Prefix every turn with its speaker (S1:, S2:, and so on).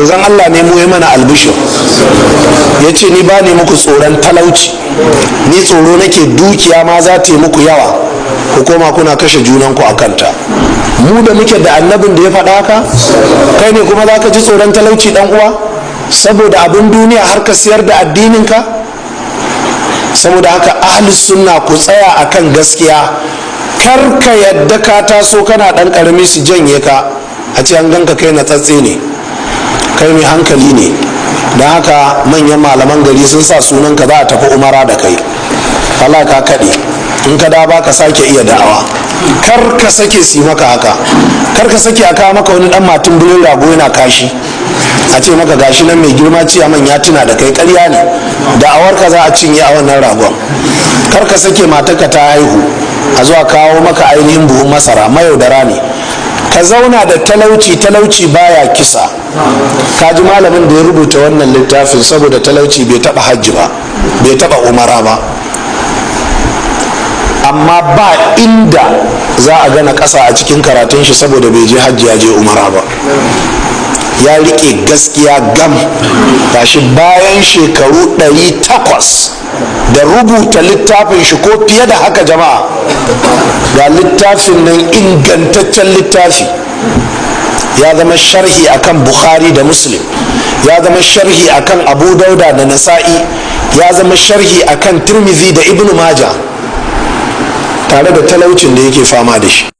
S1: manzon Allah ne mu yi mana albishir ya ce ni ba ne muku tsoron talauci, ni tsoro nake dukiya ma za ta yi muku yawa ku koma kuna kashe junanku a kanta. Mu da muke da annabin da ya faɗa haka, kai ne kuma za ka ji tsoron talauci ɗan uwa saboda abin duniya har ka siyar da addininka? Saboda haka ahlus sunna ku tsaya akan gaskiya, kar ka yadda ka taso kana ɗan ƙarami su janye ka a ce an ganka kai na tsatse ne, kai mai hankali ne. Don haka manyan malaman gari sun sa sunanka za a tafi umara da kai, Allah ka kaɗe, in ka da ba ka sake iya da'awa. Kar ka sake su maka haka, kar ka sake a kawo maka wani ɗan matin bulin rago yana kashi a ce maka gashi nan mai girma ciyaman ya tuna da kai. Ƙarya ne, da'awar ka za a cinye a wannan ragon. Kar ka sake matarka ta haihu a zuwa kawo maka ainihin buhun masara, mayaudara ne. Ka zauna da talauci, talauci baya kisa. Ka ji malamin da ya rubuta wannan littafin saboda talauci bai taba hajji ba, bai taba umara ba, amma ba inda za a gana ƙasa a cikin karatun shi saboda bai je hajji ya je umara ba. Ya rike gaskiya gam, gashi bayan shekaru 800 da rubuta littafin shi ko fiye da haka jama'a, ga littafin nan ingantaccen littafi, ya zama sharhi akan Bukhari da Muslim, ya zama sharhi akan Abu Dauda da Nasa'i, ya zama sharhi akan Tirmidhi da Ibn Majah, tare da talaucin da yake fama da shi.